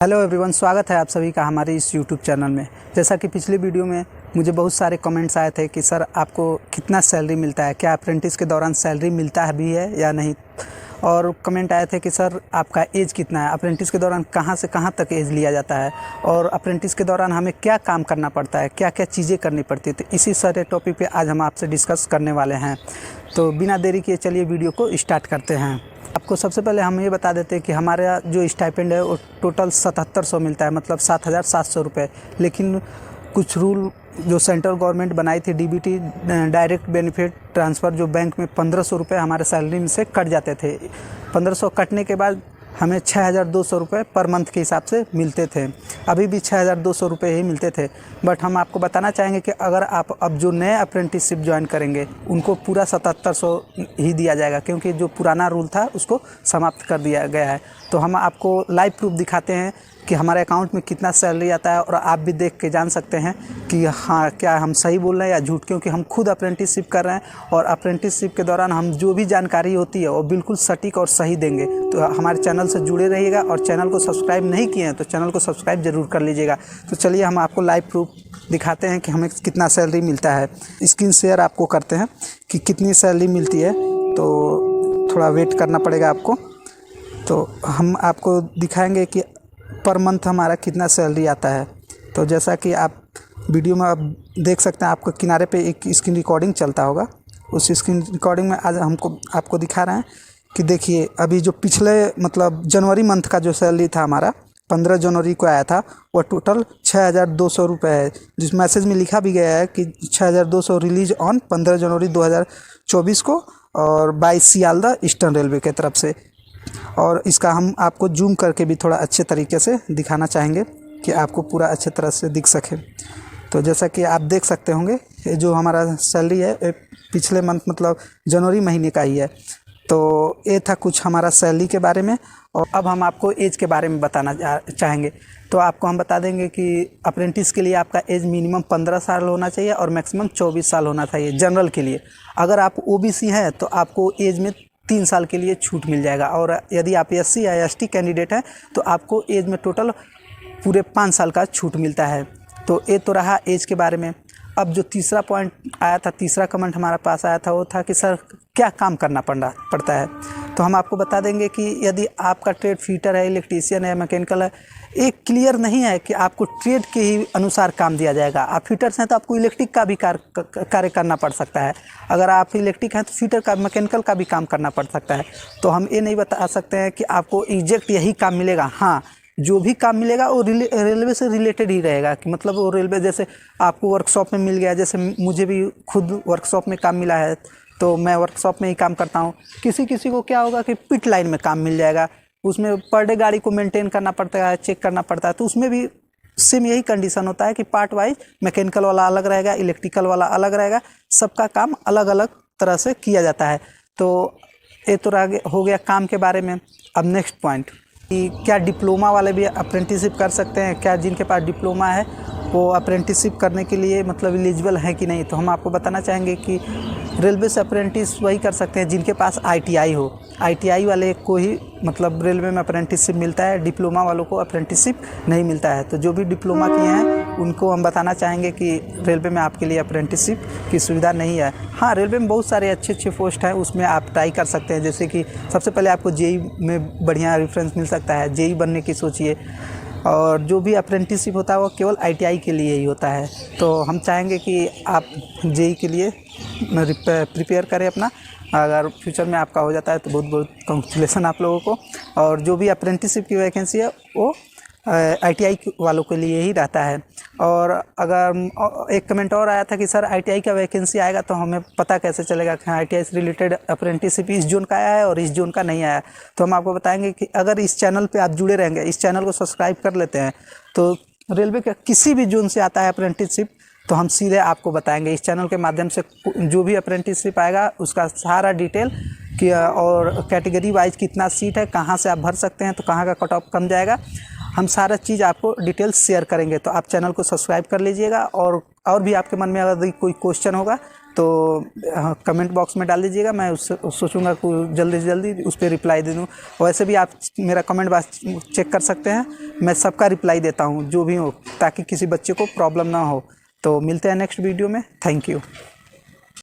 Hello everyone, स्वागत है आप सभी का हमारे इस यूट्यूब चैनल में। जैसा कि पिछले वीडियो में मुझे बहुत सारे कमेंट्स आए थे कि सर आपको कितना सैलरी मिलता है, क्या अप्रेंटिस के दौरान सैलरी मिलता है भी है या नहीं। और कमेंट आए थे कि सर आपका एज कितना है, अप्रेंटिस के दौरान कहाँ से कहाँ तक एज लिया जाता है और अप्रेंटिस के दौरान हमें क्या काम करना पड़ता है, क्या क्या चीज़ें करनी पड़ती है। तो इसी सारे टॉपिक पे आज हम आपसे डिस्कस करने वाले हैं। तो बिना देरी किए चलिए वीडियो को स्टार्ट करते हैं। आपको सबसे पहले हम ये बता देते हैं कि हमारा जो स्टाइपेंड है वो टोटल 7700 मिलता है, मतलब 7700 रुपये। लेकिन कुछ रूल जो सेंट्रल गवर्नमेंट बनाई थी, डीबीटी डायरेक्ट बेनिफिट ट्रांसफ़र, जो बैंक में 1500 रुपये हमारे सैलरी में से कट जाते थे। 1500 कटने के बाद हमें 6200 रुपये पर मंथ के हिसाब से मिलते थे। अभी भी 6200 रुपये ही मिलते थे। बट हम आपको बताना चाहेंगे कि अगर आप अब जो नए अप्रेंटिसशिप ज्वाइन करेंगे उनको पूरा 7700 ही दिया जाएगा, क्योंकि जो पुराना रूल था उसको समाप्त कर दिया गया है। तो हम आपको लाइव प्रूफ दिखाते हैं कि हमारे अकाउंट में कितना सैलरी आता है और आप भी देख के जान सकते हैं कि हाँ क्या हम सही बोल रहे हैं या झूठ, क्योंकि हम खुद अप्रेंटिसशिप कर रहे हैं और अप्रेंटिसशिप के दौरान हम जो भी जानकारी होती है वो बिल्कुल सटीक और सही देंगे। तो हमारे चैनल से जुड़े रहिएगा और चैनल को सब्सक्राइब नहीं किए हैं तो चैनल को सब्सक्राइब ज़रूर कर लीजिएगा। तो चलिए हम आपको लाइव प्रूफ दिखाते हैं कि हमें कितना सैलरी मिलता है। स्क्रीन शेयर आपको करते हैं कि कितनी सैलरी मिलती है, तो थोड़ा वेट करना पड़ेगा आपको। तो हम आपको दिखाएंगे कि पर मंथ हमारा कितना सैलरी आता है। तो जैसा कि आप वीडियो में आप देख सकते हैं, आपको किनारे पे एक स्क्रीन रिकॉर्डिंग चलता होगा। उस स्क्रीन रिकॉर्डिंग में आज आपको दिखा रहे हैं कि देखिए अभी जो पिछले मतलब जनवरी मंथ का जो सैलरी था हमारा 15 जनवरी को आया था, वो टोटल 6200 रुपये है। जिस मैसेज में लिखा भी गया है कि 6200 रिलीज ऑन 15 जनवरी 2024 को और बाय सियालदा ईस्टर्न रेलवे की तरफ से। और इसका हम आपको जूम करके भी थोड़ा अच्छे तरीके से दिखाना चाहेंगे कि आपको पूरा अच्छे तरह से दिख सके। तो जैसा कि आप देख सकते होंगे, ये जो हमारा सैलरी है पिछले मंथ मतलब जनवरी महीने का ही है। तो ये था कुछ हमारा सैलरी के बारे में। और अब हम आपको एज के बारे में बताना चाहेंगे। तो आपको हम बता देंगे कि अप्रेंटिस के लिए आपका एज मिनिमम 15 साल होना चाहिए और मैक्सिमम 24 साल होना चाहिए जनरल के लिए। अगर आप ओबीसी हैं तो आपको एज में 3 साल के लिए छूट मिल जाएगा, और यदि आप एससी या एसटी कैंडिडेट हैं तो आपको एज में टोटल पूरे 5 साल का छूट मिलता है। तो ये तो रहा एज के बारे में। अब जो तीसरा पॉइंट आया था, तीसरा कमेंट हमारे पास आया था, वो था कि सर क्या काम करना पड़ता है। तो हम आपको बता देंगे कि यदि आपका ट्रेड फिटर है, इलेक्ट्रीशियन है, मैकेनिकल है, एक क्लियर नहीं है कि आपको ट्रेड के ही अनुसार काम दिया जाएगा। आप फिटर्स हैं तो आपको इलेक्ट्रिक का भी कार्य करना पड़ सकता है। अगर आप इलेक्ट्रिक हैं तो फिटर का, मैकेनिकल का भी काम करना पड़ सकता है। तो हम ये नहीं बता सकते हैं कि आपको एग्जैक्ट यही काम मिलेगा। हाँ, जो भी काम मिलेगा वो रेलवे से रिलेटेड ही रहेगा, कि मतलब वो रेलवे जैसे आपको वर्कशॉप में मिल गया, जैसे मुझे भी खुद वर्कशॉप में काम मिला है तो मैं वर्कशॉप में ही काम करता हूँ। किसी किसी को क्या होगा कि पिट लाइन में काम मिल जाएगा, उसमें पर डे गाड़ी को मेंटेन करना पड़ता है, चेक करना पड़ता है। तो उसमें भी सेम यही कंडीशन होता है कि पार्ट वाइज मैकेनिकल वाला अलग रहेगा, इलेक्ट्रिकल वाला अलग रहेगा, सबका काम अलग अलग तरह से किया जाता है। तो ये तो हो गया काम के बारे में। अब नेक्स्ट पॉइंट कि क्या डिप्लोमा वाले भी अप्रेंटिसशिप कर सकते हैं, क्या जिनके पास डिप्लोमा है वो अप्रेंटिसशिप करने के लिए मतलब एलिजिबल है कि नहीं। तो हम आपको बताना चाहेंगे कि रेलवे से अप्रेंटिस वही कर सकते हैं जिनके पास आईटीआई हो। आईटीआई वाले को ही मतलब रेलवे में अप्रेंटिसशिप मिलता है, डिप्लोमा वालों को अप्रेंटिसशिप नहीं मिलता है। तो जो भी डिप्लोमा किए हैं उनको हम बताना चाहेंगे कि रेलवे में आपके लिए अप्रेंटिसशिप की सुविधा नहीं है। हाँ, रेलवे में बहुत सारे अच्छे पोस्ट हैं, उसमें आप ट्राई कर सकते हैं। जैसे कि सबसे पहले आपको जेई में बढ़िया रेफरेंस मिल सकता है, जेई बनने की सोचिए। और जो भी अप्रेंटिसशिप होता है वो केवल आईटीआई के लिए ही होता है। तो हम चाहेंगे कि आप जेई के लिए प्रिपेयर करें अपना। अगर फ्यूचर में आपका हो जाता है तो बहुत बहुत कांग्रेचुलेसन आप लोगों को। और जो भी अप्रेंटिसशिप की वैकेंसी है वो आईटीआई वालों के लिए ही रहता है। और अगर एक कमेंट और आया था कि सर आईटीआई का वैकेंसी आएगा तो हमें पता कैसे चलेगा कि आईटीआई से रिलेटेड अप्रेंटिसशिप इस जोन का आया है और इस जोन का नहीं आया। तो हम आपको बताएंगे कि अगर इस चैनल पे आप जुड़े रहेंगे, इस चैनल को सब्सक्राइब कर लेते हैं, तो रेलवे का किसी भी जोन से आता है अप्रेंटिसशिप तो हम सीधे आपको बताएंगे। इस चैनल के माध्यम से जो भी अप्रेंटिसशिप आएगा उसका सारा डिटेल कि और कैटेगरी वाइज कितना सीट है, कहाँ से आप भर सकते हैं, तो कहाँ का कट ऑफ कम जाएगा, हम सारा चीज़ आपको डिटेल्स शेयर करेंगे। तो आप चैनल को सब्सक्राइब कर लीजिएगा। और भी आपके मन में अगर कोई क्वेश्चन होगा तो कमेंट बॉक्स में डाल दीजिएगा, मैं उस सोचूंगा कि जल्दी से जल्दी उस पर रिप्लाई दे दूँ। वैसे भी आप मेरा कमेंट बॉक्स चेक कर सकते हैं, मैं सबका रिप्लाई देता हूँ जो भी हो, ताकि किसी बच्चे को प्रॉब्लम ना हो। तो मिलते हैं नेक्स्ट वीडियो में। Thank you.